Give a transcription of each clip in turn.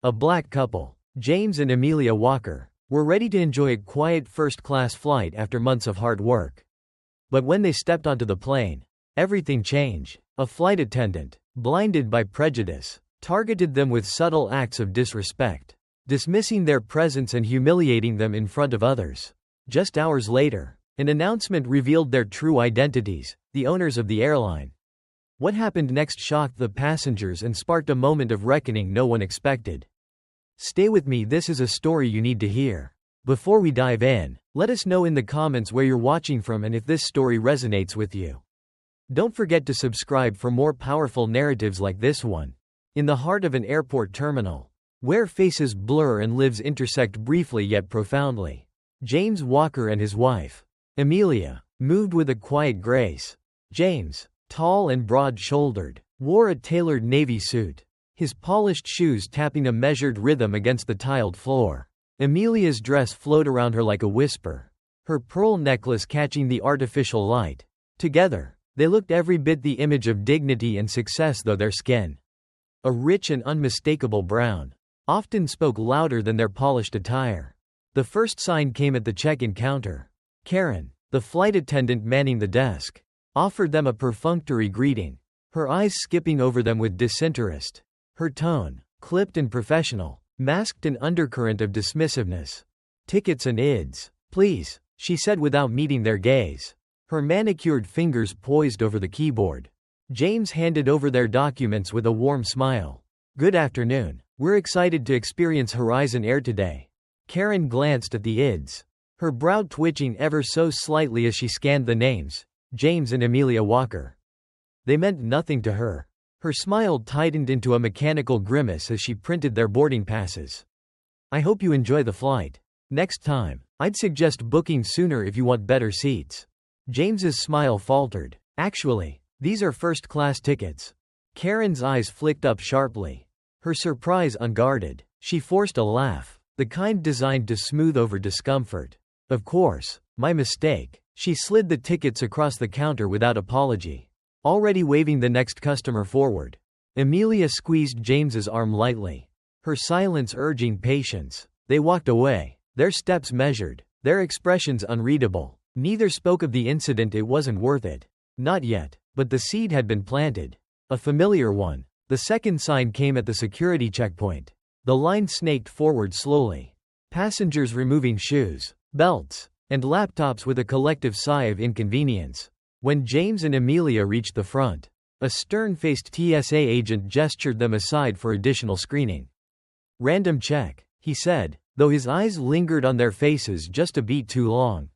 A black couple, James and Amelia Walker, were ready to enjoy a quiet first-class flight after months of hard work. But when they stepped onto the plane, everything changed. A flight attendant, blinded by prejudice, targeted them with subtle acts of disrespect, dismissing their presence and humiliating them in front of others. Just hours later, an announcement revealed their true identities, the owners of the airline. What happened next shocked the passengers and sparked a moment of reckoning no one expected. Stay with me, this is a story you need to hear. Before we dive in, let us know in the comments where you're watching from and if this story resonates with you. Don't forget to subscribe for more powerful narratives like this one. In the heart of an airport terminal, where faces blur and lives intersect briefly yet profoundly, James Walker and his wife, Amelia, moved with a quiet grace. James, tall and broad-shouldered, wore a tailored navy suit, his polished shoes tapping a measured rhythm against the tiled floor. Amelia's dress flowed around her like a whisper, her pearl necklace catching the artificial light. Together, they looked every bit the image of dignity and success, though their skin, a rich and unmistakable brown, often spoke louder than their polished attire. The first sign came at the check-in counter. Karen, the flight attendant manning the desk, offered them a perfunctory greeting, her eyes skipping over them with disinterest. Her tone, clipped and professional, masked an undercurrent of dismissiveness. "Tickets and IDs, please," she said without meeting their gaze, her manicured fingers poised over the keyboard. James handed over their documents with a warm smile. "Good afternoon. We're excited to experience Horizon Air today." Karen glanced at the IDs, her brow twitching ever so slightly as she scanned the names, James and Amelia Walker. They meant nothing to her. Her smile tightened into a mechanical grimace as she printed their boarding passes. "I hope you enjoy the flight. Next time, I'd suggest booking sooner if you want better seats." James's smile faltered. "Actually, these are first-class tickets." Karen's eyes flicked up sharply, her surprise unguarded. She forced a laugh, the kind designed to smooth over discomfort. "Of course, my mistake." She slid the tickets across the counter without apology, already waving the next customer forward. Amelia squeezed James's arm lightly, her silence urging patience. They walked away, their steps measured, their expressions unreadable. Neither spoke of the incident. It wasn't worth it. Not yet, but the seed had been planted. A familiar one. The second sign came at the security checkpoint. The line snaked forward slowly, passengers removing shoes, belts, and laptops with a collective sigh of inconvenience. When James and Amelia reached the front, a stern-faced TSA agent gestured them aside for additional screening. "Random check," he said, though his eyes lingered on their faces just a beat too long.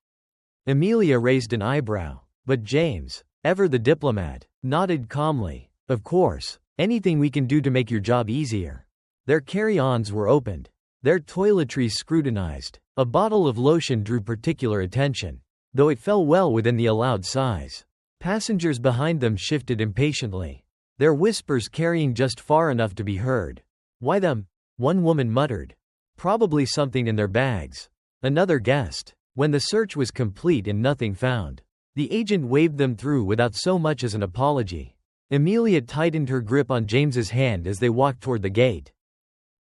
Amelia raised an eyebrow, but James, ever the diplomat, nodded calmly. "Of course, anything we can do to make your job easier." Their carry-ons were opened, their toiletries scrutinized. A bottle of lotion drew particular attention, though it fell well within the allowed size. Passengers behind them shifted impatiently, their whispers carrying just far enough to be heard. "Why them?" one woman muttered. "Probably something in their bags," another guessed. When the search was complete and nothing found, the agent waved them through without so much as an apology. Amelia tightened her grip on James's hand as they walked toward the gate.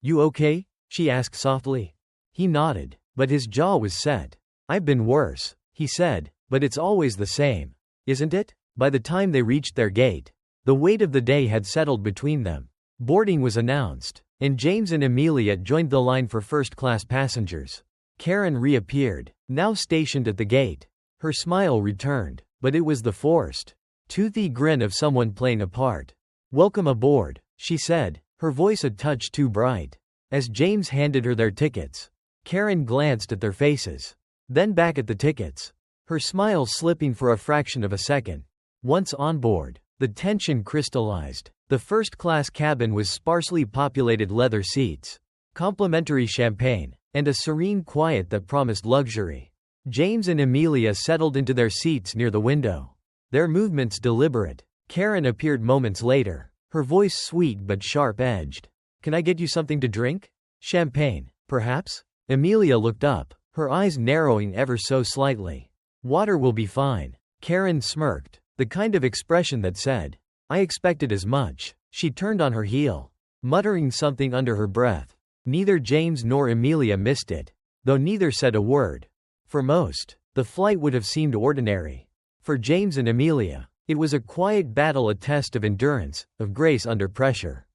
"You okay?" she asked softly. He nodded, but his jaw was set. "I've been worse," he said, "but it's always the same, isn't it?" By the time they reached their gate, the weight of the day had settled between them. Boarding was announced, and James and Amelia joined the line for first-class passengers. Karen reappeared, now stationed at the gate. Her smile returned, but it was the forced, toothy grin of someone playing a part. "Welcome aboard," she said, her voice a touch too bright. As James handed her their tickets, Karen glanced at their faces, then back at the tickets, her smile slipping for a fraction of a second. Once on board, the tension crystallized. The first-class cabin was sparsely populated leather seats, complimentary champagne, and a serene quiet that promised luxury. James and Amelia settled into their seats near the window, their movements deliberate. Karen appeared moments later, her voice sweet but sharp-edged. "Can I get you something to drink? Champagne, perhaps?" Amelia looked up, her eyes narrowing ever so slightly. "Water will be fine." Karen smirked, the kind of expression that said, "I expected as much." She turned on her heel, muttering something under her breath. Neither James nor Amelia missed it, though neither said a word. For most, the flight would have seemed ordinary. For James and Amelia, it was a quiet battle, a test of endurance, of grace under pressure.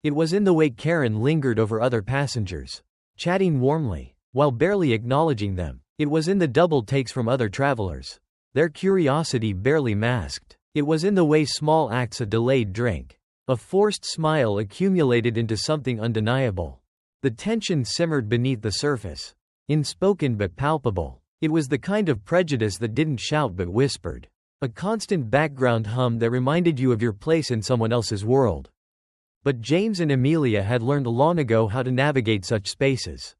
It was in the way Karen lingered over other passengers, chatting warmly, while barely acknowledging them. It was in the double takes from other travelers, their curiosity barely masked. It was in the way small acts, a delayed drink, a forced smile accumulated into something undeniable. The tension simmered beneath the surface, unspoken but palpable. It was the kind of prejudice that didn't shout but whispered, a constant background hum that reminded you of your place in someone else's world. But James and Amelia had learned long ago how to navigate such spaces.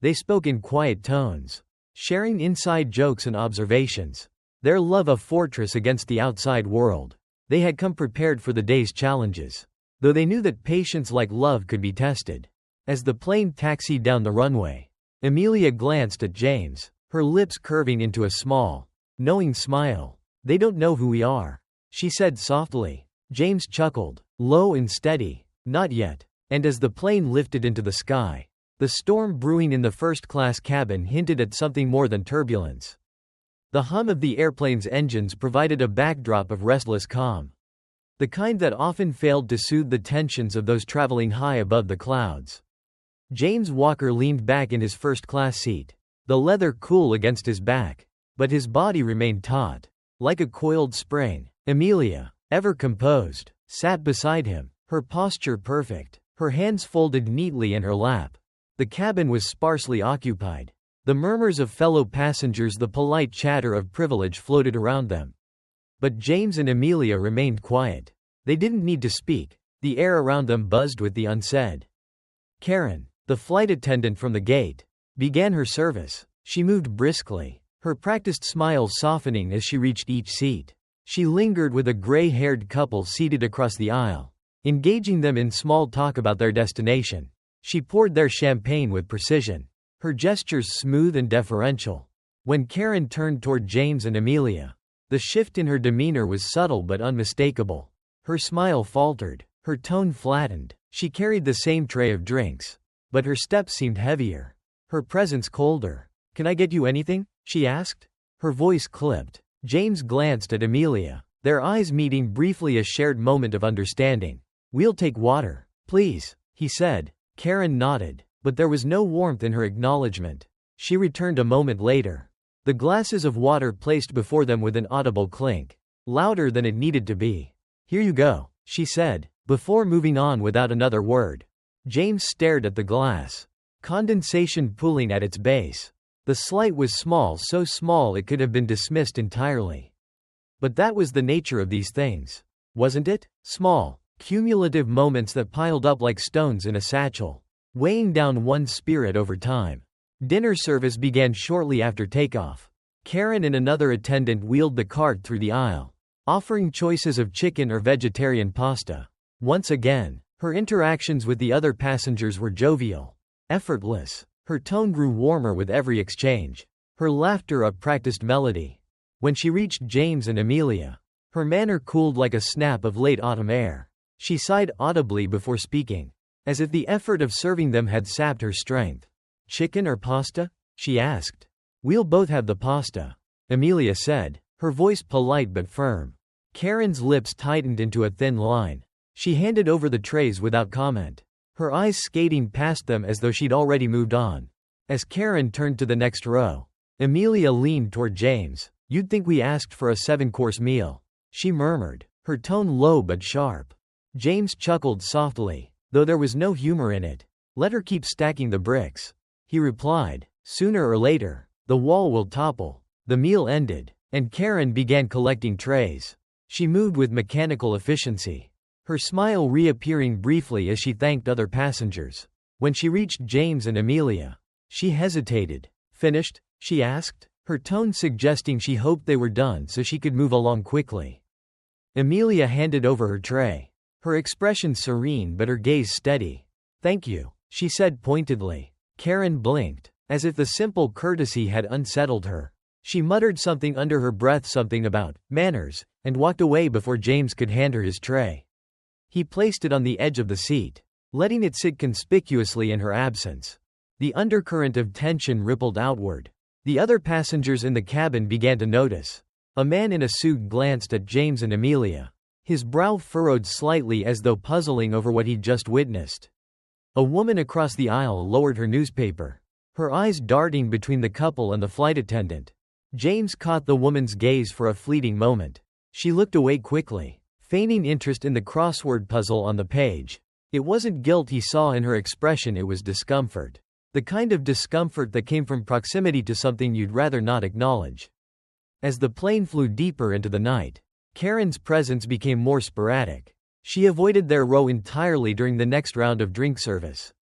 They spoke in quiet tones, sharing inside jokes and observations, their love a fortress against the outside world. They had come prepared for the day's challenges, though they knew that patience like love could be tested. As the plane taxied down the runway, Amelia glanced at James, her lips curving into a small, knowing smile. "They don't know who we are," she said softly. James chuckled, low and steady. "Not yet." And as the plane lifted into the sky, the storm brewing in the first-class cabin hinted at something more than turbulence. The hum of the airplane's engines provided a backdrop of restless calm, the kind that often failed to soothe the tensions of those traveling high above the clouds. James Walker leaned back in his first-class seat, the leather cool against his back, but his body remained taut, like a coiled spring. Amelia, ever composed, sat beside him, her posture perfect, her hands folded neatly in her lap. The cabin was sparsely occupied. The murmurs of fellow passengers, the polite chatter of privilege floated around them. But James and Amelia remained quiet. They didn't need to speak. The air around them buzzed with the unsaid. Karen, the flight attendant from the gate, began her service. She moved briskly, her practiced smile softening as she reached each seat. She lingered with a gray-haired couple seated across the aisle, engaging them in small talk about their destination. She poured their champagne with precision, her gestures smooth and deferential. When Karen turned toward James and Amelia, the shift in her demeanor was subtle but unmistakable. Her smile faltered, her tone flattened. She carried the same tray of drinks, but her step seemed heavier, her presence colder. "Can I get you anything?" she asked. Her voice clipped. James glanced at Amelia, their eyes meeting briefly, a shared moment of understanding. "We'll take water, please," he said. Karen nodded, but there was no warmth in her acknowledgement. She returned a moment later, the glasses of water placed before them with an audible clink, louder than it needed to be. "Here you go," she said, before moving on without another word. James stared at the glass, condensation pooling at its base. The slight was small, so small it could have been dismissed entirely. But that was the nature of these things, wasn't it? Small, cumulative moments that piled up like stones in a satchel, weighing down one's spirit over time. Dinner service began shortly after takeoff. Karen and another attendant wheeled the cart through the aisle, offering choices of chicken or vegetarian pasta. Once again, her interactions with the other passengers were jovial, effortless. Her tone grew warmer with every exchange, her laughter a practiced melody. When she reached James and Amelia, her manner cooled like a snap of late autumn air. She sighed audibly before speaking, as if the effort of serving them had sapped her strength. "Chicken or pasta?" she asked. "We'll both have the pasta," Amelia said, her voice polite but firm. Karen's lips tightened into a thin line. She handed over the trays without comment, her eyes skating past them as though she'd already moved on. As Karen turned to the next row, Amelia leaned toward James. "You'd think we asked for a 7-course meal," she murmured, her tone low but sharp. James chuckled softly, though there was no humor in it. "Let her keep stacking the bricks," he replied. "Sooner or later, the wall will topple." The meal ended, and Karen began collecting trays. She moved with mechanical efficiency, her smile reappearing briefly as she thanked other passengers. When she reached James and Amelia, she hesitated. "Finished?" she asked, her tone suggesting she hoped they were done so she could move along quickly. Amelia handed over her tray, her expression serene but her gaze steady. "Thank you," she said pointedly. Karen blinked, as if the simple courtesy had unsettled her. She muttered something under her breath, something about manners, and walked away before James could hand her his tray. He placed it on the edge of the seat, letting it sit conspicuously in her absence. The undercurrent of tension rippled outward. The other passengers in the cabin began to notice. A man in a suit glanced at James and Amelia. His brow furrowed slightly as though puzzling over what he'd just witnessed. A woman across the aisle lowered her newspaper, her eyes darting between the couple and the flight attendant. James caught the woman's gaze for a fleeting moment. She looked away quickly, feigning interest in the crossword puzzle on the page. It wasn't guilt he saw in her expression, it was discomfort. The kind of discomfort that came from proximity to something you'd rather not acknowledge. As the plane flew deeper into the night, Karen's presence became more sporadic. She avoided their row entirely during the next round of drink service.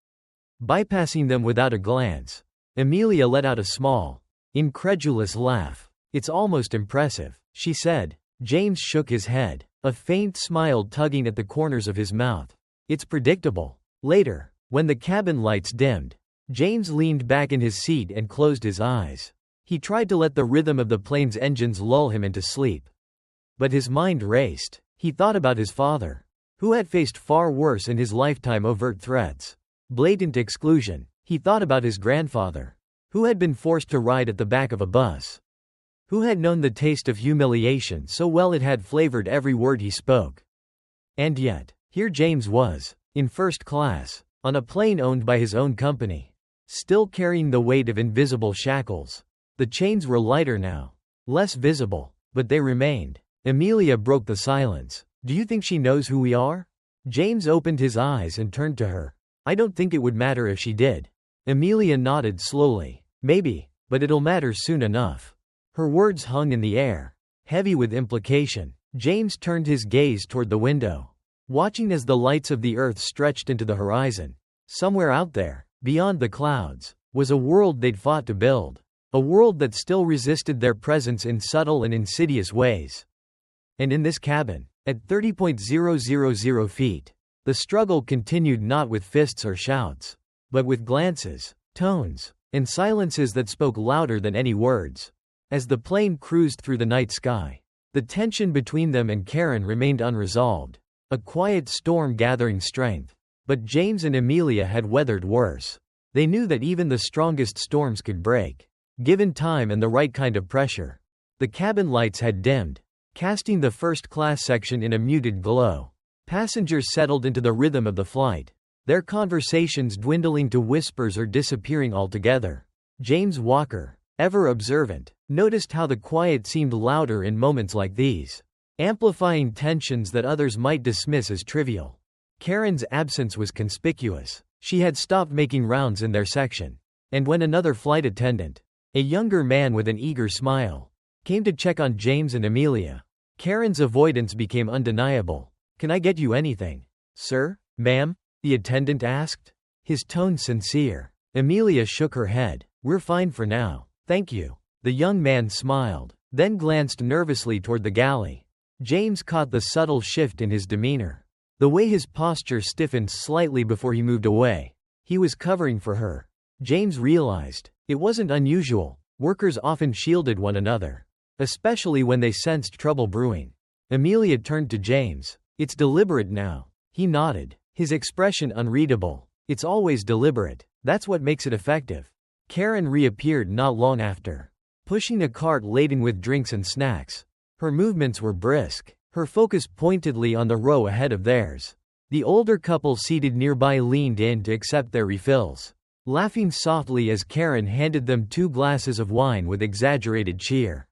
Bypassing them without a glance, Amelia let out a small, incredulous laugh. "It's almost impressive," she said. James shook his head, a faint smile tugging at the corners of his mouth. "It's predictable." Later, when the cabin lights dimmed, James leaned back in his seat and closed his eyes. He tried to let the rhythm of the plane's engines lull him into sleep. But his mind raced. He thought about his father, who had faced far worse in his lifetime: overt threats, blatant exclusion. He thought about his grandfather, who had been forced to ride at the back of a bus, who had known the taste of humiliation so well it had flavored every word he spoke. And yet, here James was, in first class, on a plane owned by his own company, still carrying the weight of invisible shackles. The chains were lighter now, less visible, but they remained. Amelia broke the silence. "Do you think she knows who we are?" James opened his eyes and turned to her. "I don't think it would matter if she did." Amelia nodded slowly. "Maybe, but it'll matter soon enough." Her words hung in the air, heavy with implication. James turned his gaze toward the window, watching as the lights of the earth stretched into the horizon. Somewhere out there, beyond the clouds, was a world they'd fought to build. A world that still resisted their presence in subtle and insidious ways. And in this cabin, at 30,000 feet, the struggle continued, not with fists or shouts, but with glances, tones, and silences that spoke louder than any words. As the plane cruised through the night sky, the tension between them and Karen remained unresolved, a quiet storm gathering strength. But James and Amelia had weathered worse. They knew that even the strongest storms could break, given time and the right kind of pressure. The cabin lights had dimmed, casting the first-class section in a muted glow. Passengers settled into the rhythm of the flight, their conversations dwindling to whispers or disappearing altogether. James Walker, ever observant, noticed how the quiet seemed louder in moments like these, amplifying tensions that others might dismiss as trivial. Karen's absence was conspicuous. She had stopped making rounds in their section. And when another flight attendant, a younger man with an eager smile, came to check on James and Amelia, Karen's avoidance became undeniable. "Can I get you anything, sir, ma'am?" the attendant asked, his tone sincere. Amelia shook her head. "We're fine for now, thank you." The young man smiled, then glanced nervously toward the galley. James caught the subtle shift in his demeanor, the way his posture stiffened slightly before he moved away. He was covering for her. James realized it wasn't unusual. Workers often shielded one another, especially when they sensed trouble brewing. Amelia turned to James. "It's deliberate now." He nodded, his expression unreadable. "It's always deliberate. That's what makes it effective." Karen reappeared not long after, pushing a cart laden with drinks and snacks. Her movements were brisk, her focus pointedly on the row ahead of theirs. The older couple seated nearby leaned in to accept their refills, laughing softly as Karen handed them 2 glasses of wine with exaggerated cheer.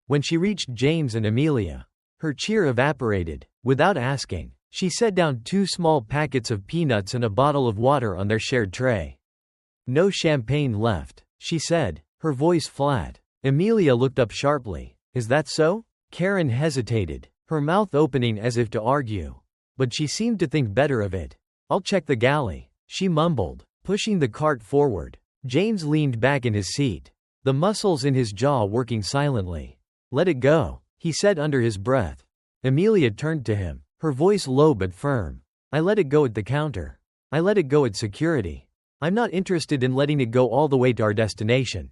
When she reached James and Amelia, her cheer evaporated. Without asking, she set down 2 small packets of peanuts and a bottle of water on their shared tray. "No champagne left," she said, her voice flat. Amelia looked up sharply. "Is that so?" Karen hesitated, her mouth opening as if to argue. But she seemed to think better of it. "I'll check the galley," she mumbled, pushing the cart forward. James leaned back in his seat, the muscles in his jaw working silently. "Let it go," he said under his breath. Amelia turned to him, her voice low but firm. "I let it go at the counter. I let it go at security. I'm not interested in letting it go all the way to our destination."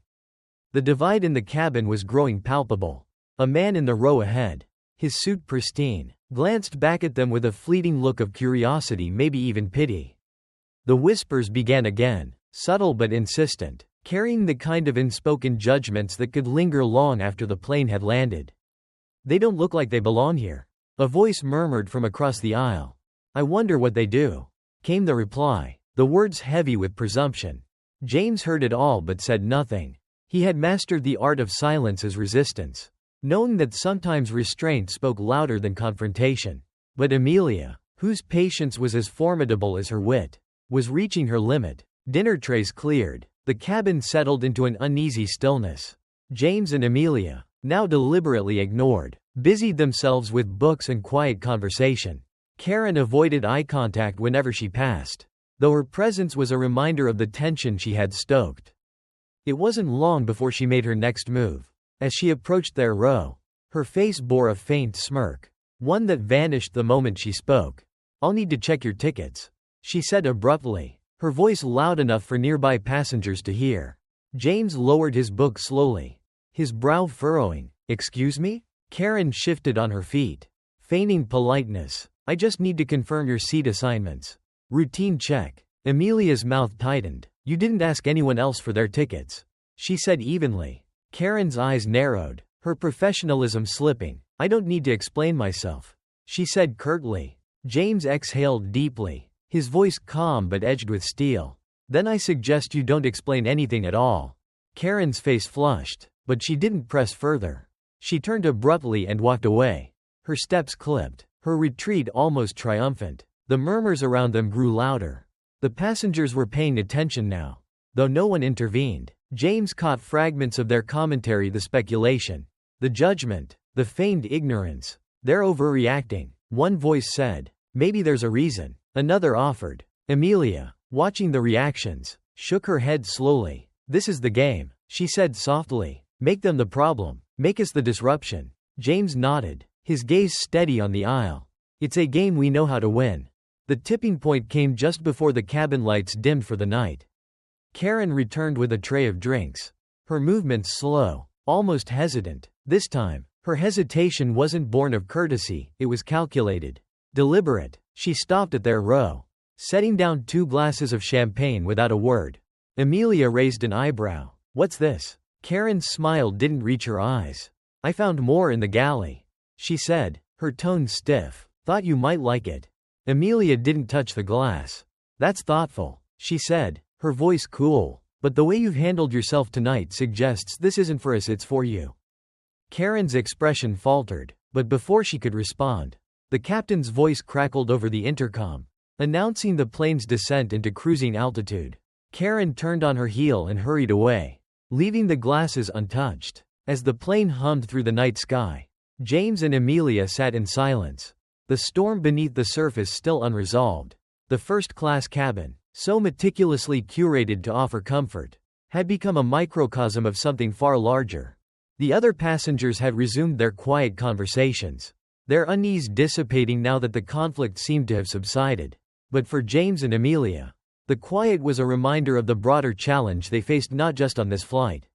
The divide in the cabin was growing palpable. A man in the row ahead, his suit pristine, glanced back at them with a fleeting look of curiosity, maybe even pity. The whispers began again, subtle but insistent, carrying the kind of unspoken judgments that could linger long after the plane had landed. "They don't look like they belong here," a voice murmured from across the aisle. "I wonder what they do," came the reply, the words heavy with presumption. James heard it all but said nothing. He had mastered the art of silence as resistance, knowing that sometimes restraint spoke louder than confrontation. But Amelia, whose patience was as formidable as her wit, was reaching her limit. Dinner trays cleared. The cabin settled into an uneasy stillness. James and Amelia, now deliberately ignored, busied themselves with books and quiet conversation. Karen avoided eye contact whenever she passed, though her presence was a reminder of the tension she had stoked. It wasn't long before she made her next move. As she approached their row, her face bore a faint smirk, one that vanished the moment she spoke. "I'll need to check your tickets," she said abruptly, her voice loud enough for nearby passengers to hear. James lowered his book slowly, his brow furrowing. "Excuse me?" Karen shifted on her feet, feigning politeness. "I just need to confirm your seat assignments." "Routine check." Amelia's mouth tightened. "You didn't ask anyone else for their tickets," she said evenly. Karen's eyes narrowed, her professionalism slipping. "I don't need to explain myself," she said curtly. James exhaled deeply, his voice calm but edged with steel. "Then I suggest you don't explain anything at all." Karen's face flushed, but she didn't press further. She turned abruptly and walked away. Her steps clipped, her retreat almost triumphant. The murmurs around them grew louder. The passengers were paying attention now, though no one intervened. James caught fragments of their commentary, the speculation, the judgment, the feigned ignorance. "They're overreacting," one voice said. "Maybe there's a reason," another offered. Amelia, watching the reactions, shook her head slowly. "This is the game," she said softly. "Make them the problem. Make us the disruption." James nodded, his gaze steady on the aisle. "It's a game we know how to win." The tipping point came just before the cabin lights dimmed for the night. Karen returned with a tray of drinks, her movements slow, almost hesitant. This time, her hesitation wasn't born of courtesy, it was calculated, deliberate. She stopped at their row, setting down 2 glasses of champagne without a word. Amelia raised an eyebrow. "What's this?" Karen's smile didn't reach her eyes. "I found more in the galley," she said, her tone stiff. "Thought you might like it." Amelia didn't touch the glass. "That's thoughtful," she said, her voice cool. "But the way you've handled yourself tonight suggests this isn't for us, it's for you." Karen's expression faltered, but before she could respond, the captain's voice crackled over the intercom, announcing the plane's descent into cruising altitude. Karen turned on her heel and hurried away, leaving the glasses untouched. As the plane hummed through the night sky, James and Amelia sat in silence, the storm beneath the surface still unresolved. The first-class cabin, so meticulously curated to offer comfort, had become a microcosm of something far larger. The other passengers had resumed their quiet conversations, their unease dissipating now that the conflict seemed to have subsided. But for James and Amelia, the quiet was a reminder of the broader challenge they faced not just on this flight,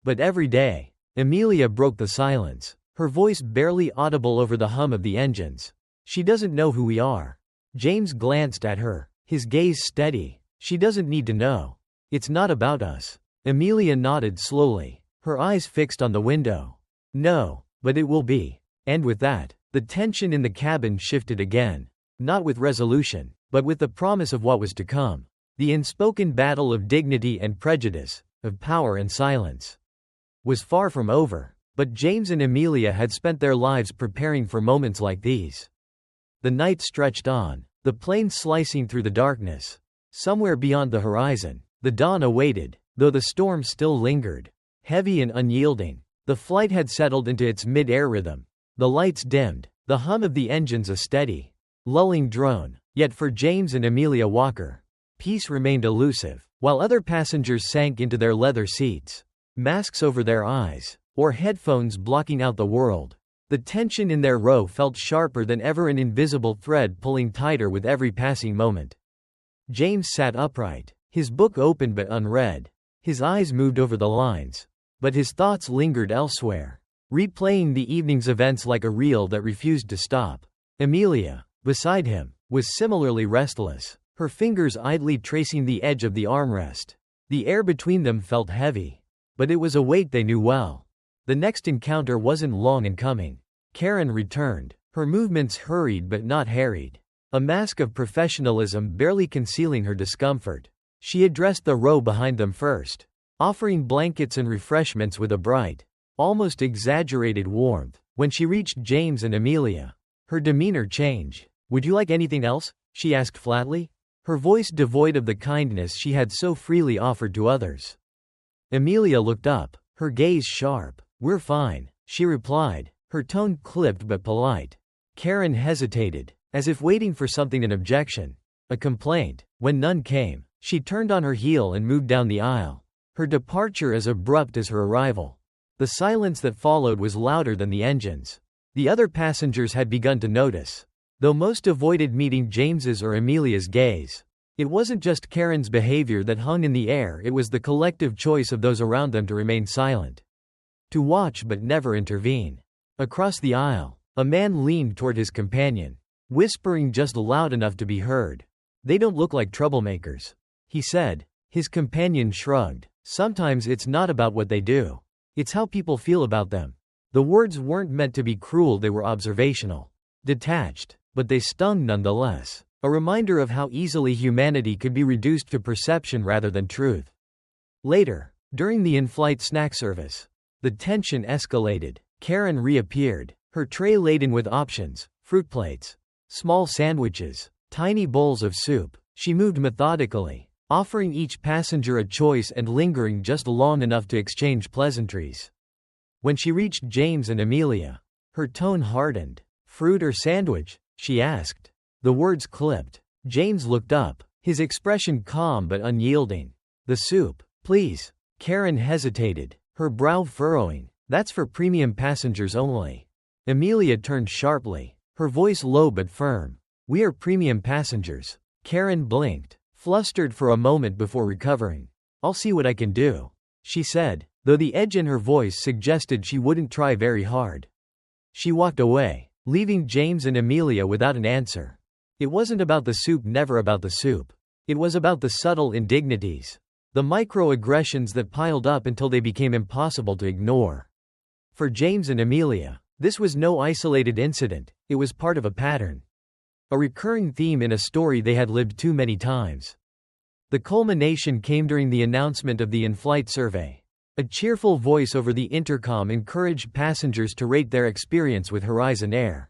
but every day. Amelia broke the silence, her voice barely audible over the hum of the engines. "She doesn't know who we are." James glanced at her, his gaze steady. "She doesn't need to know. It's not about us." Amelia nodded slowly, her eyes fixed on the window. "No, but it will be." And with that, the tension in the cabin shifted again, not with resolution, but with the promise of what was to come. The unspoken battle of dignity and prejudice, of power and silence, was far from over. But James and Amelia had spent their lives preparing for moments like these. The night stretched on, the plane slicing through the darkness. Somewhere beyond the horizon, the dawn awaited, though the storm still lingered, heavy and unyielding. The flight had settled into its mid-air rhythm. The lights dimmed, the hum of the engines a steady, lulling drone. Yet for James and Amelia Walker, peace remained elusive. While other passengers sank into their leather seats, masks over their eyes, or headphones blocking out the world, the tension in their row felt sharper than ever, an invisible thread pulling tighter with every passing moment. James sat upright, his book open but unread. His eyes moved over the lines, but his thoughts lingered elsewhere, replaying the evening's events like a reel that refused to stop. Amelia, beside him, was similarly restless. her fingers idly tracing the edge of the armrest. The air between them felt heavy. But it was a weight they knew well. The next encounter wasn't long in coming. Karen returned, her movements hurried but not harried, a mask of professionalism barely concealing her discomfort. She addressed the row behind them first, offering blankets and refreshments with a bright, almost exaggerated warmth. When she reached James and Amelia, her demeanor changed. "Would you like anything else?" she asked flatly, her voice devoid of the kindness she had so freely offered to others. Amelia looked up, her gaze sharp. "We're fine," she replied, her tone clipped but polite. Karen hesitated, as if waiting for something, an objection, a complaint. When none came, she turned on her heel and moved down the aisle, her departure as abrupt as her arrival. The silence that followed was louder than the engines. The other passengers had begun to notice, though most avoided meeting James's or Amelia's gaze. It wasn't just Karen's behavior that hung in the air, it was the collective choice of those around them to remain silent, to watch but never intervene. Across the aisle, a man leaned toward his companion, whispering just loud enough to be heard. "They don't look like troublemakers," he said. His companion shrugged. "Sometimes it's not about what they do. It's how people feel about them." The words weren't meant to be cruel, they were observational, detached, but they stung nonetheless, a reminder of how easily humanity could be reduced to perception rather than truth. Later, during the in-flight snack service, the tension escalated. Karen reappeared, her tray laden with options, fruit plates, small sandwiches, tiny bowls of soup. She moved methodically, offering each passenger a choice and lingering just long enough to exchange pleasantries. When she reached James and Amelia, her tone hardened. "Fruit or sandwich?" she asked. The words clipped. James looked up, his expression calm but unyielding. "The soup, please." Karen hesitated, her brow furrowing. "That's for premium passengers only." Amelia turned sharply, her voice low but firm. "We are premium passengers." Karen blinked, flustered for a moment before recovering. "I'll see what I can do," she said, though the edge in her voice suggested she wouldn't try very hard. She walked away, leaving James and Amelia without an answer. It wasn't about the soup, never about the soup. It was about the subtle indignities, the microaggressions that piled up until they became impossible to ignore. For James and Amelia, this was no isolated incident, it was part of a pattern, a recurring theme in a story they had lived too many times. The culmination came during the announcement of the in-flight survey. A cheerful voice over the intercom encouraged passengers to rate their experience with Horizon Air.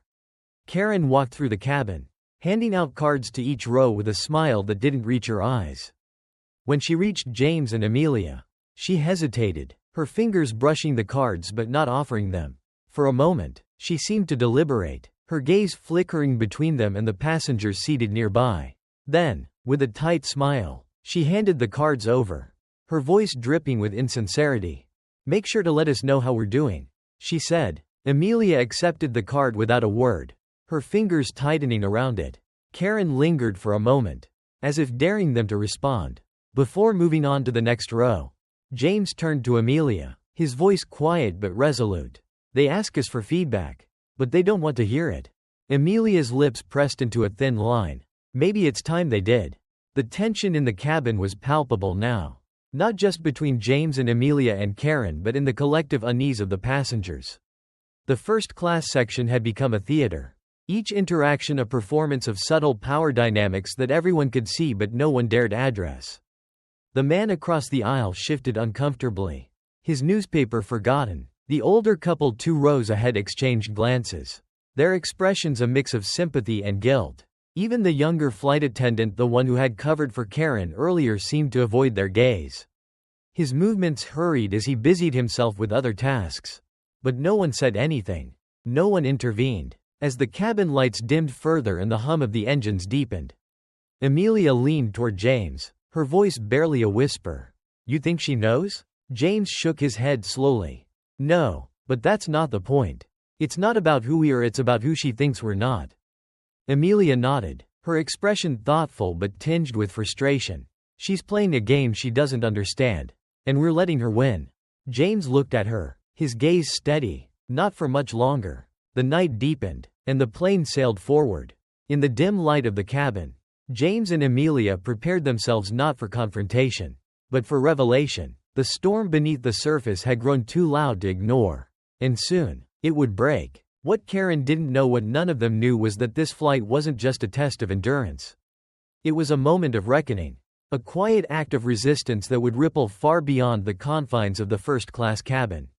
Karen walked through the cabin, handing out cards to each row with a smile that didn't reach her eyes. When she reached James and Amelia, she hesitated, her fingers brushing the cards but not offering them. For a moment, she seemed to deliberate, her gaze flickering between them and the passengers seated nearby. Then, with a tight smile, she handed the cards over, her voice dripping with insincerity. "Make sure to let us know how we're doing," she said. Amelia accepted the card without a word, her fingers tightening around it. Karen lingered for a moment, as if daring them to respond. Before moving on to the next row, James turned to Amelia, his voice quiet but resolute. "They ask us for feedback, but they don't want to hear it." Amelia's lips pressed into a thin line. Maybe it's time they did. The tension in the cabin was palpable now, not just between James and Amelia and Karen but in the collective unease of the passengers. The first-class section had become a theater, each interaction a performance of subtle power dynamics that everyone could see but no one dared address. The man across the aisle shifted uncomfortably, his newspaper forgotten. The older couple 2 rows ahead exchanged glances, their expressions a mix of sympathy and guilt. Even the younger flight attendant, the one who had covered for Karen earlier, seemed to avoid their gaze. His movements hurried as he busied himself with other tasks. But no one said anything. No one intervened. As the cabin lights dimmed further and the hum of the engines deepened, Amelia leaned toward James, her voice barely a whisper. "You think she knows?" James shook his head slowly. "No, but that's not the point. It's not about who we are, it's about who she thinks we're not." Amelia nodded, her expression thoughtful but tinged with frustration. "She's playing a game she doesn't understand, and we're letting her win." James looked at her, his gaze steady. Not for much longer. The night deepened, and the plane sailed forward. In the dim light of the cabin, James and Amelia prepared themselves not for confrontation, but for revelation. The storm beneath the surface had grown too loud to ignore, and soon, it would break. What Karen didn't know, what none of them knew, was that this flight wasn't just a test of endurance. It was a moment of reckoning, a quiet act of resistance that would ripple far beyond the confines of the first-class cabin.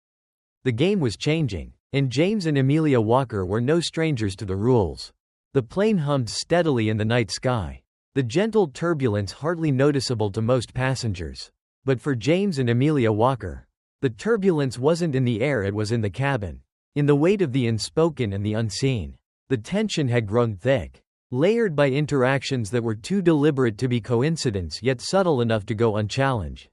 The game was changing, and James and Amelia Walker were no strangers to the rules. The plane hummed steadily in the night sky, the gentle turbulence hardly noticeable to most passengers. But for James and Amelia Walker, the turbulence wasn't in the air, it was in the cabin, in the weight of the unspoken and the unseen. The tension had grown thick, layered by interactions that were too deliberate to be coincidence, yet subtle enough to go unchallenged.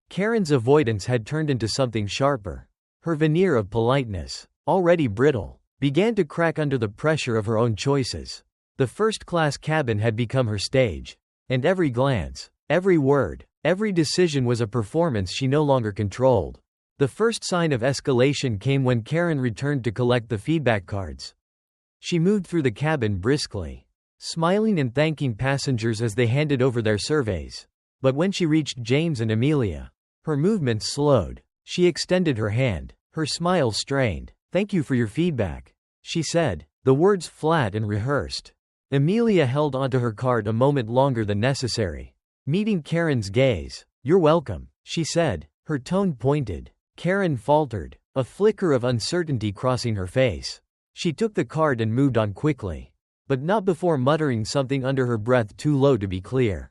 Karen's avoidance had turned into something sharper. Her veneer of politeness, already brittle, began to crack under the pressure of her own choices. The first-class cabin had become her stage, and every glance, every word, every decision was a performance she no longer controlled. The first sign of escalation came when Karen returned to collect the feedback cards. She moved through the cabin briskly, smiling and thanking passengers as they handed over their surveys. But when she reached James and Amelia, her movements slowed. She extended her hand, her smile strained. "Thank you for your feedback," she said, the words flat and rehearsed. Amelia held onto her card a moment longer than necessary, meeting Karen's gaze. "You're welcome," she said, her tone pointed. Karen faltered, a flicker of uncertainty crossing her face. She took the card and moved on quickly, but not before muttering something under her breath, too low to be clear,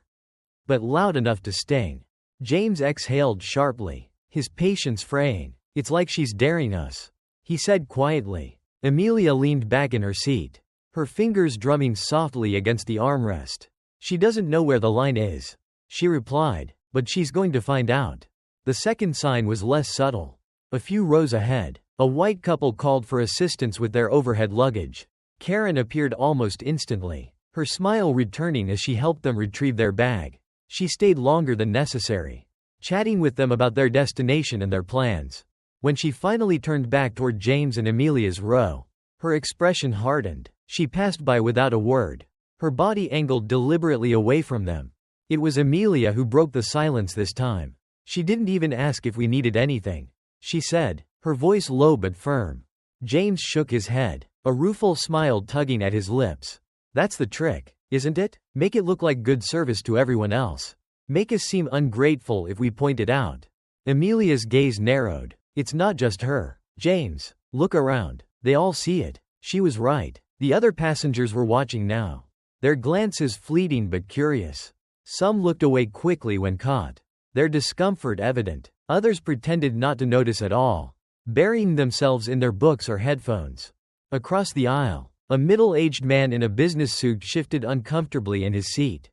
but loud enough to sting. James exhaled sharply, his patience fraying. "It's like she's daring us," he said quietly. Amelia leaned back in her seat, her fingers drumming softly against the armrest. "She doesn't know where the line is," she replied, "but she's going to find out." The second sign was less subtle. A few rows ahead, a white couple called for assistance with their overhead luggage. Karen appeared almost instantly, her smile returning as she helped them retrieve their bag. She stayed longer than necessary, chatting with them about their destination and their plans. When she finally turned back toward James and Amelia's row, her expression hardened. She passed by without a word, her body angled deliberately away from them. It was Amelia who broke the silence this time. "She didn't even ask if we needed anything," she said, her voice low but firm. James shook his head, a rueful smile tugging at his lips. "That's the trick, isn't it? Make it look like good service to everyone else. Make us seem ungrateful if we point it out." Amelia's gaze narrowed. "It's not just her, James. Look around. They all see it." She was right. The other passengers were watching now, their glances fleeting but curious. Some looked away quickly when caught, their discomfort evident. Others pretended not to notice at all, burying themselves in their books or headphones. Across the aisle, a middle-aged man in a business suit shifted uncomfortably in his seat.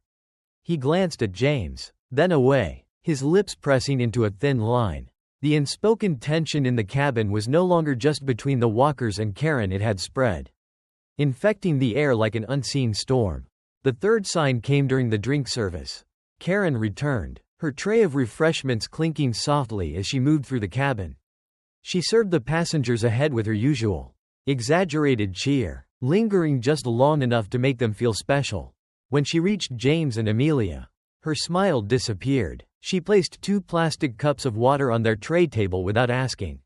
He glanced at James, then away, his lips pressing into a thin line. The unspoken tension in the cabin was no longer just between the Walkers and Karen, it had spread, infecting the air like an unseen storm. The third sign came during the drink service. Karen returned, her tray of refreshments clinking softly as she moved through the cabin. She served the passengers ahead with her usual exaggerated cheer, lingering just long enough to make them feel special. When she reached James and Amelia, her smile disappeared. She placed 2 plastic cups of water on their tray table without asking,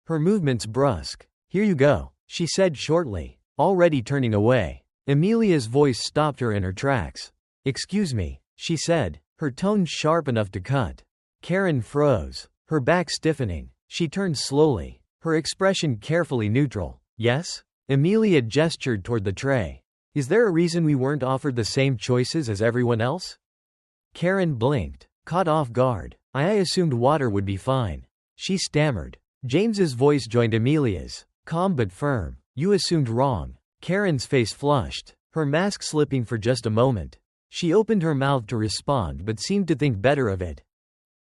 her movements brusque. "Here you go," she said shortly, already turning away. Amelia's voice stopped her in her tracks. "Excuse me," she said, her tone sharp enough to cut. Karen froze, her back stiffening. She turned slowly, her expression carefully neutral. "Yes?" Amelia gestured toward the tray. "Is there a reason we weren't offered the same choices as everyone else?" Karen blinked, caught off guard. I assumed water would be fine," she stammered. James's voice joined Amelia's, calm but firm. "You assumed wrong." Karen's face flushed, her mask slipping for just a moment. She opened her mouth to respond but seemed to think better of it.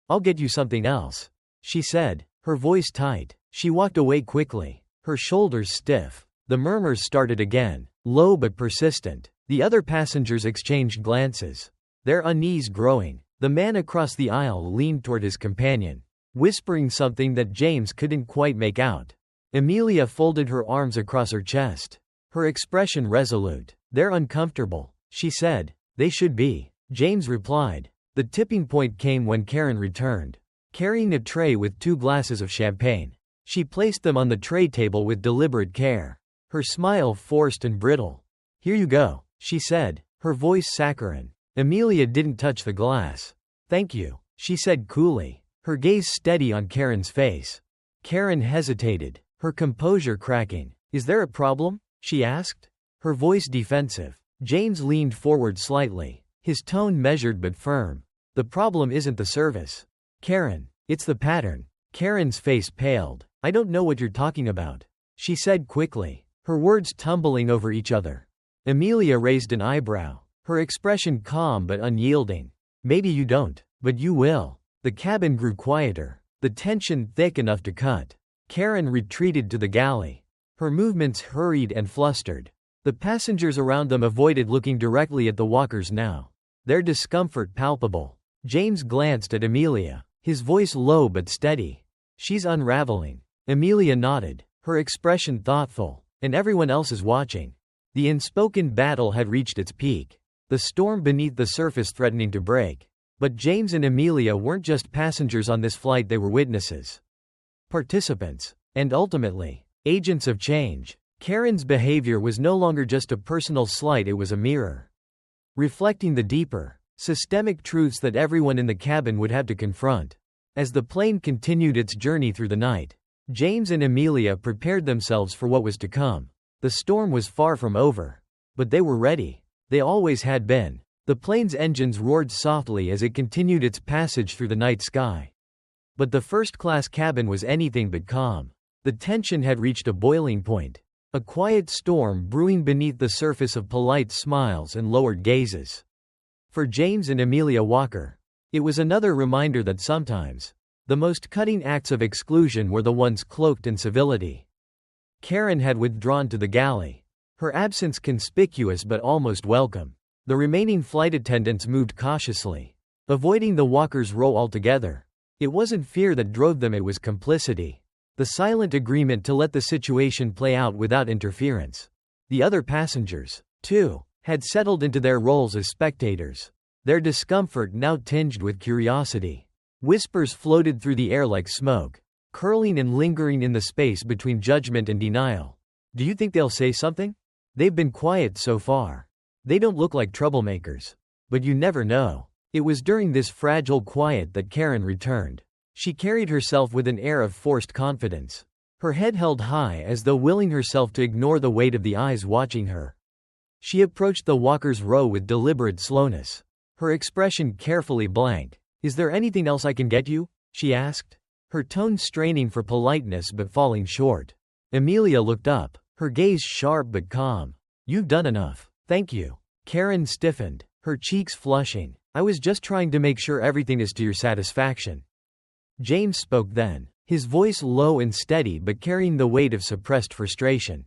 "I'll get you something else," she said, her voice tight. She walked away quickly, her shoulders stiff. The murmurs started again, low but persistent. The other passengers exchanged glances, their unease growing. The man across the aisle leaned toward his companion, whispering something that James couldn't quite make out. Amelia folded her arms across her chest, her expression resolute. "They're uncomfortable," she said, They should be, James replied. The tipping point came when Karen returned, carrying a tray with 2 glasses of champagne. She placed them on the tray table with deliberate care, her smile forced and brittle. Here you go, she said, her voice saccharine. Amelia didn't touch the glass. Thank you, she said coolly, her gaze steady on Karen's face. Karen hesitated, her composure cracking. Is there a problem? She asked, her voice defensive. James leaned forward slightly, his tone measured but firm. The problem isn't the service, Karen, it's the pattern. Karen's face paled. I don't know what you're talking about, she said quickly, her words tumbling over each other. Amelia raised an eyebrow, her expression calm but unyielding. Maybe you don't, but you will. The cabin grew quieter, the tension thick enough to cut. Karen retreated to the galley, her movements hurried and flustered. The passengers around them avoided looking directly at the walkers now, their discomfort palpable. James glanced at Amelia, his voice low but steady. She's unraveling. Amelia nodded, her expression thoughtful. And everyone else is watching. The unspoken battle had reached its peak, the storm beneath the surface threatening to break. But James and Amelia weren't just passengers on this flight, they were witnesses, participants, and ultimately, agents of change. Karen's behavior was no longer just a personal slight, it was a mirror, reflecting the deeper, systemic truths that everyone in the cabin would have to confront. As the plane continued its journey through the night, James and Amelia prepared themselves for what was to come. The storm was far from over. But they were ready. They always had been. The plane's engines roared softly as it continued its passage through the night sky. But the first-class cabin was anything but calm. The tension had reached a boiling point. A quiet storm brewing beneath the surface of polite smiles and lowered gazes. For James and Amelia Walker, it was another reminder that sometimes, the most cutting acts of exclusion were the ones cloaked in civility. Karen had withdrawn to the galley, her absence conspicuous but almost welcome. The remaining flight attendants moved cautiously, avoiding the walkers' row altogether. It wasn't fear that drove them, it was complicity. The silent agreement to let the situation play out without interference. The other passengers, too, had settled into their roles as spectators, their discomfort now tinged with curiosity. Whispers floated through the air like smoke, curling and lingering in the space between judgment and denial. Do you think they'll say something? They've been quiet so far. They don't look like troublemakers. But you never know. It was during this fragile quiet that Karen returned. She carried herself with an air of forced confidence, her head held high as though willing herself to ignore the weight of the eyes watching her. She approached the walkers' row with deliberate slowness, her expression carefully blank. Is there anything else I can get you? She asked, her tone straining for politeness but falling short. Amelia looked up, her gaze sharp but calm. You've done enough. Thank you. Karen stiffened, her cheeks flushing. I was just trying to make sure everything is to your satisfaction. James spoke then, his voice low and steady but carrying the weight of suppressed frustration.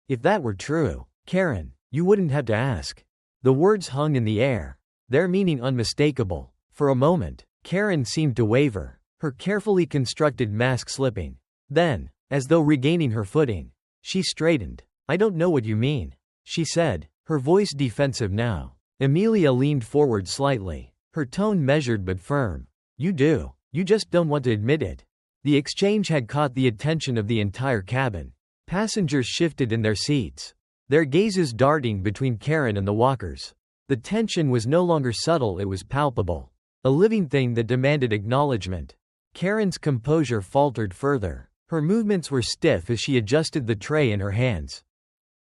If that were true, Karen, you wouldn't have to ask. The words hung in the air, their meaning unmistakable. For a moment, Karen seemed to waver, her carefully constructed mask slipping. Then, as though regaining her footing, she straightened. I don't know what you mean, she said, her voice defensive now. Amelia leaned forward slightly, her tone measured but firm. You do. You just don't want to admit it. The exchange had caught the attention of the entire cabin. Passengers shifted in their seats, their gazes darting between Karen and the walkers. The tension was no longer subtle, it was palpable. A living thing that demanded acknowledgement. Karen's composure faltered further. Her movements were stiff as she adjusted the tray in her hands,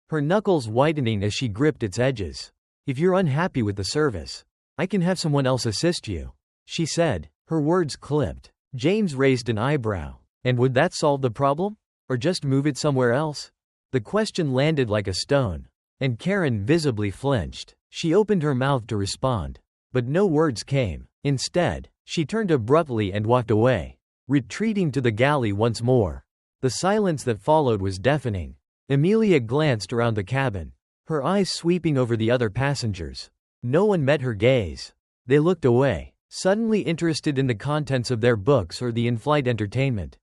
her knuckles whitening as she gripped its edges. If you're unhappy with the service, I can have someone else assist you, she said, her words clipped. James raised an eyebrow. And would that solve the problem? Or just move it somewhere else? The question landed like a stone, and Karen visibly flinched. She opened her mouth to respond, but no words came. Instead, she turned abruptly and walked away, retreating to the galley once more. The silence that followed was deafening. Amelia glanced around the cabin, her eyes sweeping over the other passengers. No one met her gaze. They looked away, suddenly interested in the contents of their books or the in-flight entertainment.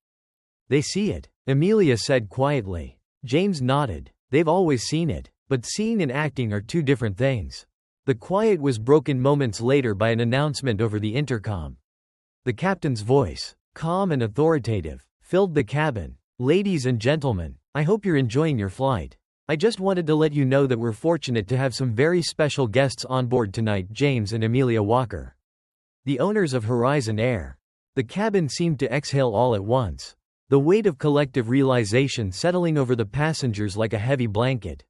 They see it, Amelia said quietly. James nodded. They've always seen it, but seeing and acting are two different things. The quiet was broken moments later by an announcement over the intercom. The captain's voice, calm and authoritative, filled the cabin. "Ladies and gentlemen, I hope you're enjoying your flight. I just wanted to let you know that we're fortunate to have some very special guests on board tonight, James and Amelia Walker, the owners of Horizon Air." The cabin seemed to exhale all at once, the weight of collective realization settling over the passengers like a heavy blanket.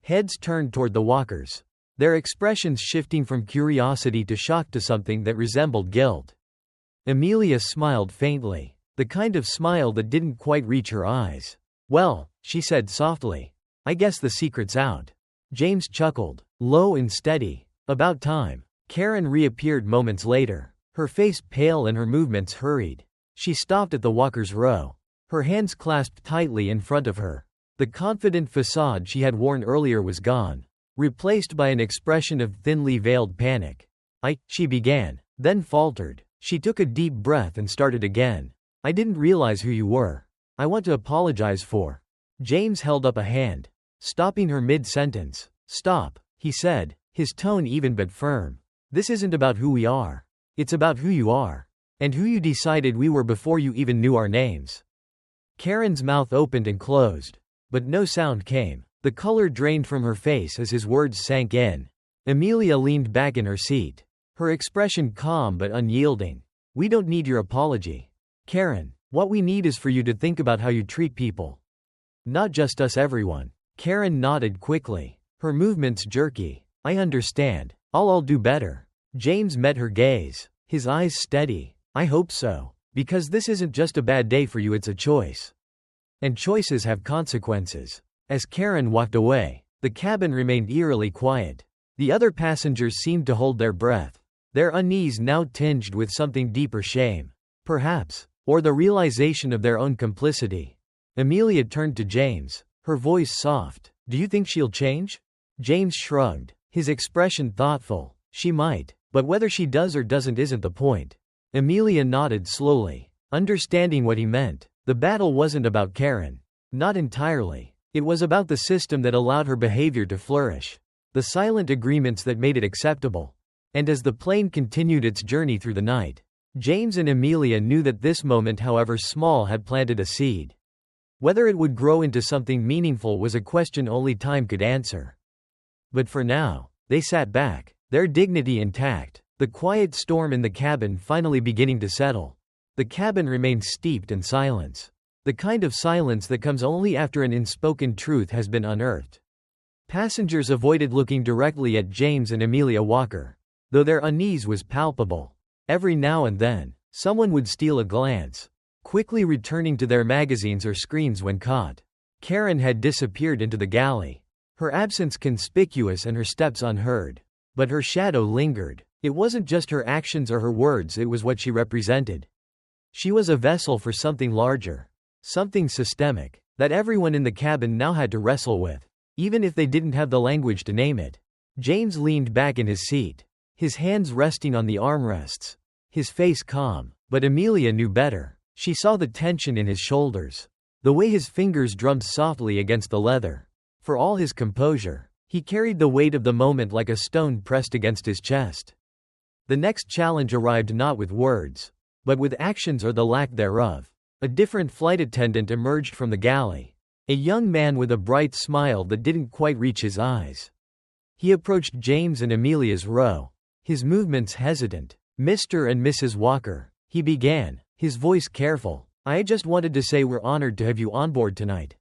Heads turned toward the Walkers, their expressions shifting from curiosity to shock to something that resembled guilt. Amelia smiled faintly, the kind of smile that didn't quite reach her eyes. "Well," she said softly, "I guess the secret's out." James chuckled, low and steady. "About time." Karen reappeared moments later, her face pale and her movements hurried. She stopped at the Walker's row, her hands clasped tightly in front of her. The confident facade she had worn earlier was gone, replaced by an expression of thinly veiled panic. She began, then faltered. She took a deep breath and started again. "I didn't realize who you were. I want to apologize for." James held up a hand, stopping her mid-sentence. "Stop," he said, his tone even but firm. "This isn't about who we are. It's about who you are. And who you decided we were before you even knew our names." Karen's mouth opened and closed, but no sound came. The color drained from her face as his words sank in. Amelia leaned back in her seat, her expression calm but unyielding. "We don't need your apology, Karen. What we need is for you to think about how you treat people. Not just us, everyone." Karen nodded quickly, her movements jerky. "I understand. I'll do better." James met her gaze, his eyes steady. "I hope so. Because this isn't just a bad day for you, it's a choice. And choices have consequences." As Karen walked away, the cabin remained eerily quiet. The other passengers seemed to hold their breath, their unease now tinged with something deeper: shame, perhaps, or the realization of their own complicity. Amelia turned to James, her voice soft. "Do you think she'll change?" James shrugged, his expression thoughtful. "She might, but whether she does or doesn't isn't the point." Amelia nodded slowly, understanding what he meant. The battle wasn't about Karen. Not entirely. It was about the system that allowed her behavior to flourish, the silent agreements that made it acceptable. And as the plane continued its journey through the night, James and Amelia knew that this moment, however small, had planted a seed. Whether it would grow into something meaningful was a question only time could answer. But for now, they sat back, their dignity intact, the quiet storm in the cabin finally beginning to settle. The cabin remained steeped in silence. The kind of silence that comes only after an unspoken truth has been unearthed. Passengers avoided looking directly at James and Amelia Walker, though their unease was palpable. Every now and then, someone would steal a glance, quickly returning to their magazines or screens when caught. Karen had disappeared into the galley, her absence conspicuous and her steps unheard. But her shadow lingered. It wasn't just her actions or her words, it was what she represented. She was a vessel for something larger, something systemic, that everyone in the cabin now had to wrestle with, even if they didn't have the language to name it. James leaned back in his seat, his hands resting on the armrests, his face calm. But Amelia knew better. She saw the tension in his shoulders, the way his fingers drummed softly against the leather. For all his composure, he carried the weight of the moment like a stone pressed against his chest. The next challenge arrived not with words, but with actions or the lack thereof. A different flight attendant emerged from the galley, a young man with a bright smile that didn't quite reach his eyes. He approached James and Amelia's row, his movements hesitant. "Mr. and Mrs. Walker," he began, his voice careful, "I just wanted to say we're honored to have you on board tonight."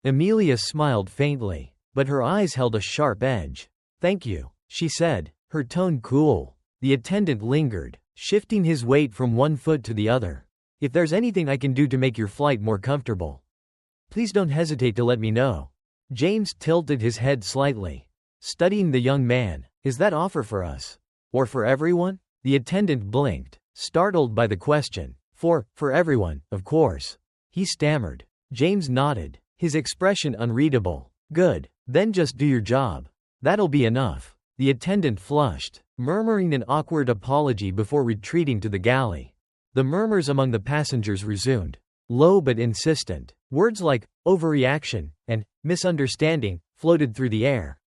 Amelia smiled faintly, but her eyes held a sharp edge. "Thank you," she said, her tone cool. The attendant lingered, shifting his weight from one foot to the other. "If there's anything I can do to make your flight more comfortable, please don't hesitate to let me know." James tilted his head slightly, studying the young man. "Is that offer for us? Or for everyone?" The attendant blinked, startled by the question. For everyone, of course," he stammered. James nodded, his expression unreadable. "Good. Then just do your job. That'll be enough." The attendant flushed, murmuring an awkward apology before retreating to the galley. The murmurs among the passengers resumed, low but insistent. Words like overreaction and misunderstanding floated through the air.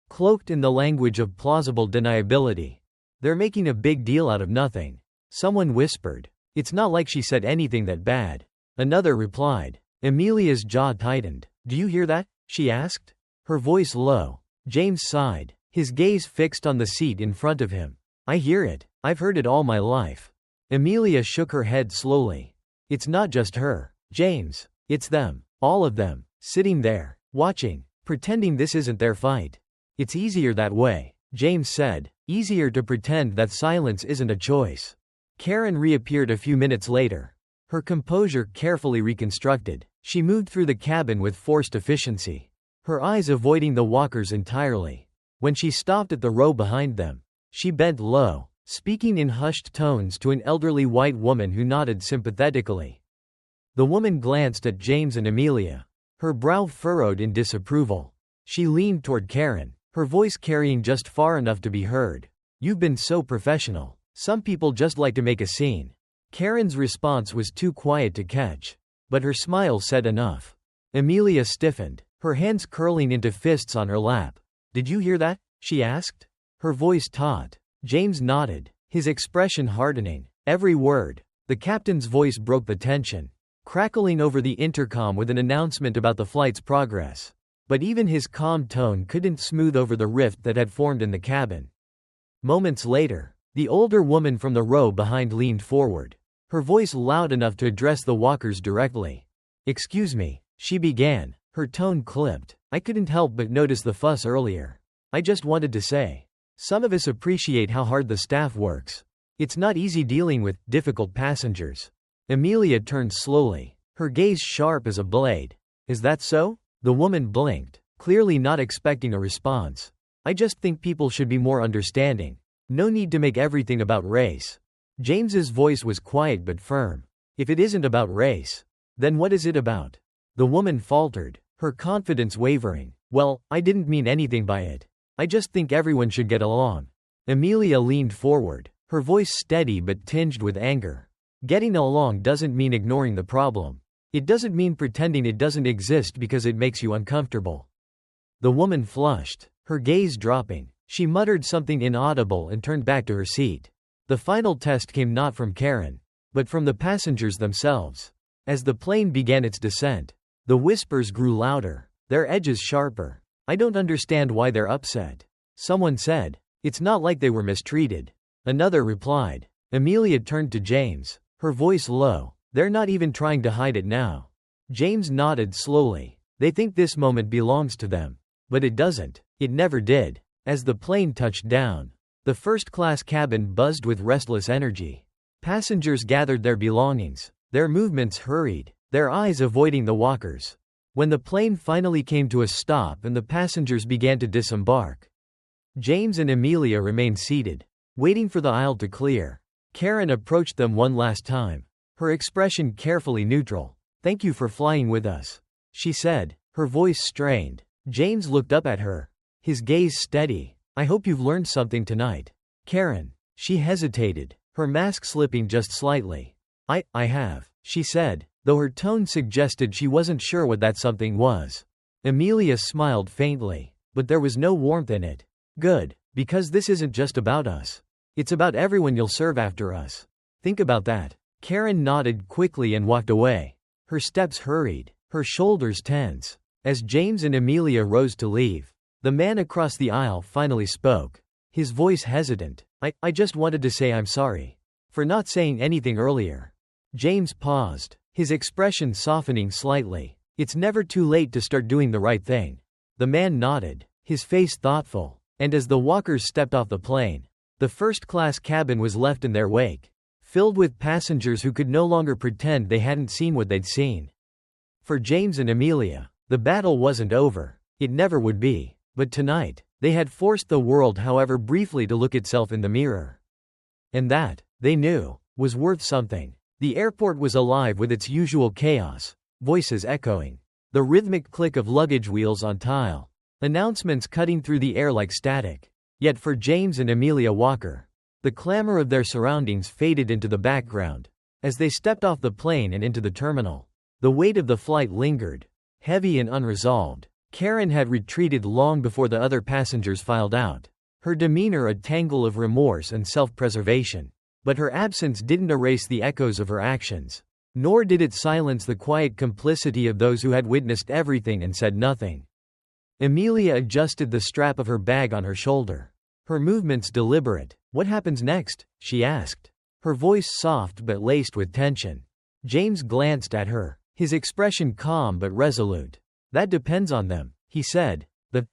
cloaked in the language of plausible deniability. "They're making a big deal out of nothing." Someone whispered. "It's not like she said anything that bad." Another replied. Emilia's jaw tightened. "Do you hear that?" she asked. Her voice low. James sighed, his gaze fixed on the seat in front of him. "I hear it. I've heard it all my life." Emilia shook her head slowly. "It's not just her, James. It's them. All of them. Sitting there. Watching. Pretending this isn't their fight. It's easier that way," James said. "Easier to pretend that silence isn't a choice." Karen reappeared a few minutes later. Her composure carefully reconstructed, she moved through the cabin with forced efficiency, her eyes avoiding the walkers entirely. When she stopped at the row behind them, she bent low, speaking in hushed tones to an elderly white woman who nodded sympathetically. The woman glanced at James and Emilia, her brow furrowed in disapproval. She leaned toward Karen, her voice carrying just far enough to be heard. "You've been so professional. Some people just like to make a scene." Karen's response was too quiet to catch, but her smile said enough. Emilia stiffened, her hands curling into fists on her lap. "Did you hear that?" she asked. Her voice taut. James nodded, his expression hardening. Every word. The captain's voice broke the tension, crackling over the intercom with an announcement about the flight's progress. But even his calm tone couldn't smooth over the rift that had formed in the cabin. Moments later, the older woman from the row behind leaned forward, her voice loud enough to address the walkers directly. "Excuse me," she began, her tone clipped. "I couldn't help but notice the fuss earlier. I just wanted to say, some of us appreciate how hard the staff works. It's not easy dealing with difficult passengers." Emilia turned slowly, her gaze sharp as a blade. "Is that so?" The woman blinked, clearly not expecting a response. "I just think people should be more understanding. No need to make everything about race." James's voice was quiet but firm. "If it isn't about race, then what is it about?" The woman faltered, her confidence wavering. "Well, I didn't mean anything by it. I just think everyone should get along." Emilia leaned forward, her voice steady but tinged with anger. "Getting along doesn't mean ignoring the problem. It doesn't mean pretending it doesn't exist because it makes you uncomfortable." The woman flushed, her gaze dropping. She muttered something inaudible and turned back to her seat. The final test came not from Karen, but from the passengers themselves. As the plane began its descent, the whispers grew louder, their edges sharper. "I don't understand why they're upset," someone said. "It's not like they were mistreated," another replied. Emilia turned to James, her voice low. "They're not even trying to hide it now." James nodded slowly. "They think this moment belongs to them. But it doesn't. It never did." As the plane touched down, the first-class cabin buzzed with restless energy. Passengers gathered their belongings, their movements hurried, their eyes avoiding the walkers. When the plane finally came to a stop and the passengers began to disembark, James and Emilia remained seated, waiting for the aisle to clear. Karen approached them one last time, her expression carefully neutral. "Thank you for flying with us," she said, her voice strained. James looked up at her, his gaze steady. "I hope you've learned something tonight." "Karen." She hesitated, her mask slipping just slightly. I have," she said, though her tone suggested she wasn't sure what that something was. Emilia smiled faintly, but there was no warmth in it. "Good, because this isn't just about us. It's about everyone you'll serve after us. Think about that." Karen nodded quickly and walked away. Her steps hurried, her shoulders tense. As James and Emilia rose to leave, the man across the aisle finally spoke, his voice hesitant. I just wanted to say I'm sorry for not saying anything earlier." James paused, his expression softening slightly. "It's never too late to start doing the right thing." The man nodded, his face thoughtful, and as the walkers stepped off the plane, the first-class cabin was left in their wake, filled with passengers who could no longer pretend they hadn't seen what they'd seen. For James and Emilia, the battle wasn't over. It never would be. But tonight, they had forced the world, however briefly, to look itself in the mirror. And that, they knew, was worth something. The airport was alive with its usual chaos, voices echoing, the rhythmic click of luggage wheels on tile, announcements cutting through the air like static. Yet for James and Emilia Walker, the clamor of their surroundings faded into the background. As they stepped off the plane and into the terminal, the weight of the flight lingered, heavy and unresolved. Karen had retreated long before the other passengers filed out, her demeanor a tangle of remorse and self-preservation. But her absence didn't erase the echoes of her actions. Nor did it silence the quiet complicity of those who had witnessed everything and said nothing. Amelia adjusted the strap of her bag on her shoulder, her movements deliberate. "What happens next?" she asked, her voice soft but laced with tension. James glanced at her, his expression calm but resolute. "That depends on them," he said.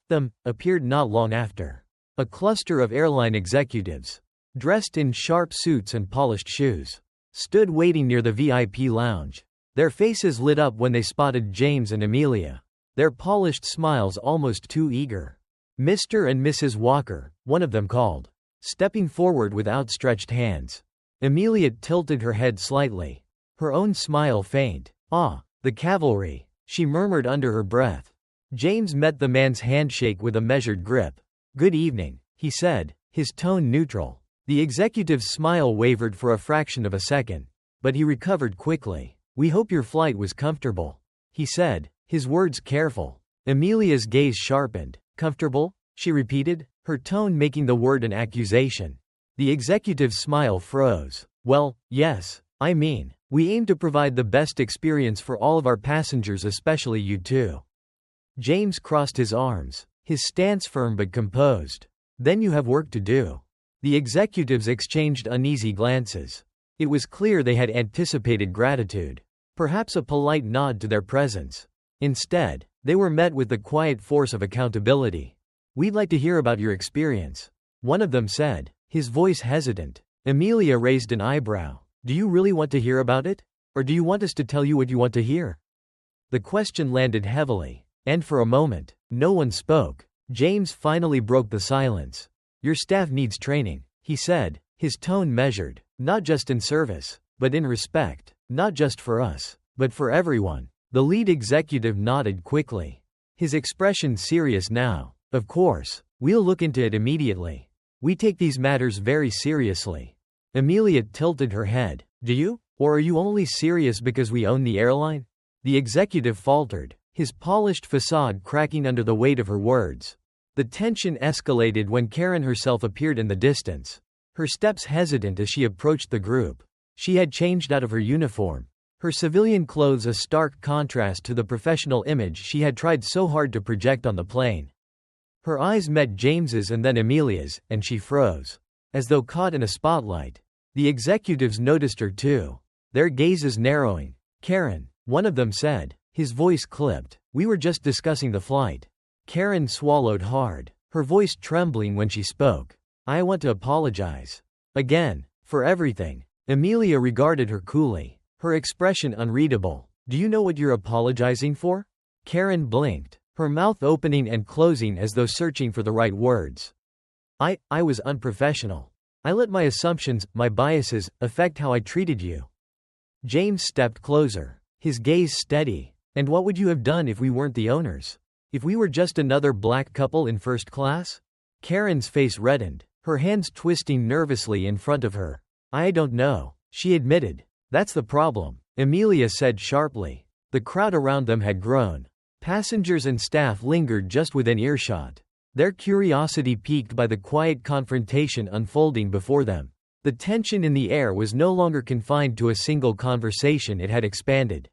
Them appeared not long after. A cluster of airline executives, dressed in sharp suits and polished shoes, stood waiting near the VIP lounge. Their faces lit up when they spotted James and Amelia, their polished smiles almost too eager. "Mr. and Mrs. Walker," one of them called, stepping forward with outstretched hands. Amelia tilted her head slightly, her own smile faint. "Ah, the cavalry," she murmured under her breath. James met the man's handshake with a measured grip. "Good evening," he said, his tone neutral. The executive's smile wavered for a fraction of a second, but he recovered quickly. "We hope your flight was comfortable," he said, his words careful. Amelia's gaze sharpened. "Comfortable?" she repeated, her tone making the word an accusation. The executive's smile froze. "Well, yes, I mean, we aim to provide the best experience for all of our passengers, especially you two." James crossed his arms, his stance firm but composed. "Then you have work to do." The executives exchanged uneasy glances. It was clear they had anticipated gratitude, perhaps a polite nod to their presence. Instead, they were met with the quiet force of accountability. "We'd like to hear about your experience," one of them said, his voice hesitant. Amelia raised an eyebrow. "Do you really want to hear about it? Or do you want us to tell you what you want to hear?" The question landed heavily, and for a moment, no one spoke. James finally broke the silence. "Your staff needs training," he said, his tone measured, "not just in service, but in respect, not just for us, but for everyone." The lead executive nodded quickly, his expression serious now. "Of course, we'll look into it immediately. We take these matters very seriously." Amelia tilted her head. "Do you? Or are you only serious because we own the airline?" The executive faltered, his polished facade cracking under the weight of her words. The tension escalated when Karen herself appeared in the distance, her steps hesitant as she approached the group. She had changed out of her uniform, her civilian clothes a stark contrast to the professional image she had tried so hard to project on the plane. Her eyes met James's and then Amelia's, and she froze, as though caught in a spotlight. The executives noticed her too, their gazes narrowing. "Karen," one of them said, his voice clipped, "we were just discussing the flight." Karen swallowed hard, her voice trembling when she spoke. "I want to apologize. Again, for everything." Amelia regarded her coolly, her expression unreadable. "Do you know what you're apologizing for?" Karen blinked, her mouth opening and closing as though searching for the right words. I was unprofessional. I let my assumptions, my biases, affect how I treated you." James stepped closer, his gaze steady. "And what would you have done if we weren't the owners? If we were just another black couple in first class?" Karen's face reddened, her hands twisting nervously in front of her. "I don't know," she admitted. "That's the problem," Amelia said sharply. The crowd around them had grown. Passengers and staff lingered just within earshot, their curiosity piqued by the quiet confrontation unfolding before them. The tension in the air was no longer confined to a single conversation, it had expanded.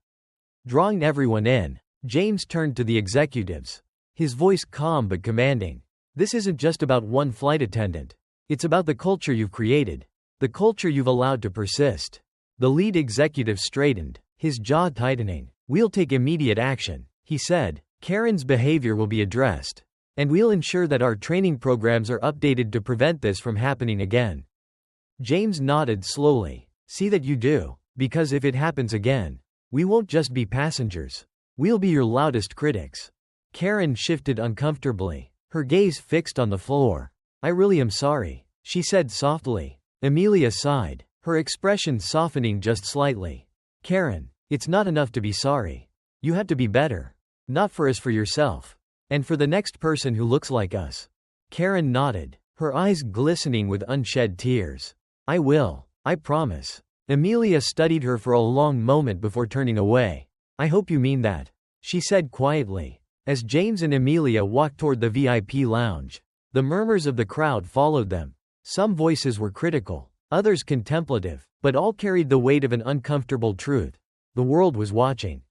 Drawing everyone in, James turned to the executives, his voice calm but commanding. "This isn't just about one flight attendant. It's about the culture you've created, the culture you've allowed to persist." The lead executive straightened, his jaw tightening. "We'll take immediate action," he said. "Karen's behavior will be addressed, and we'll ensure that our training programs are updated to prevent this from happening again." James nodded slowly. "See that you do, because if it happens again, we won't just be passengers. We'll be your loudest critics." Karen shifted uncomfortably, her gaze fixed on the floor. "I really am sorry," she said softly. Amelia sighed, her expression softening just slightly. "Karen, it's not enough to be sorry. You have to be better. Not for us, for yourself. And for the next person who looks like us." Karen nodded, her eyes glistening with unshed tears. "I will. I promise." Amelia studied her for a long moment before turning away. "I hope you mean that," she said quietly. As James and Amelia walked toward the VIP lounge, the murmurs of the crowd followed them. Some voices were critical, others contemplative, but all carried the weight of an uncomfortable truth. The world was watching,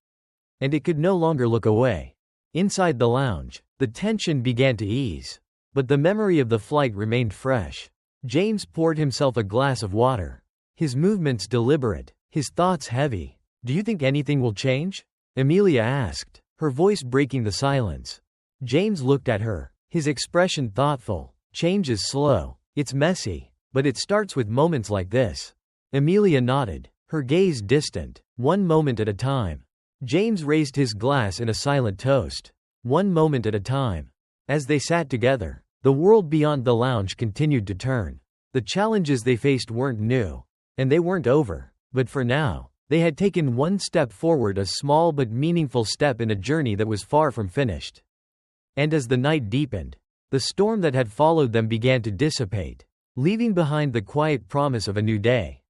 and it could no longer look away. Inside the lounge, the tension began to ease, but the memory of the flight remained fresh. James poured himself a glass of water, his movements deliberate, his thoughts heavy. "Do you think anything will change?" Amelia asked, her voice breaking the silence. James looked at her, his expression thoughtful. "Change is slow. It's messy, but it starts with moments like this." Amelia nodded, her gaze distant. "One moment at a time." James raised his glass in a silent toast. One moment at a time. As they sat together, the world beyond the lounge continued to turn. The challenges they faced weren't new, and they weren't over. But for now, they had taken one step forward, a small but meaningful step in a journey that was far from finished. And as the night deepened, the storm that had followed them began to dissipate, leaving behind the quiet promise of a new day.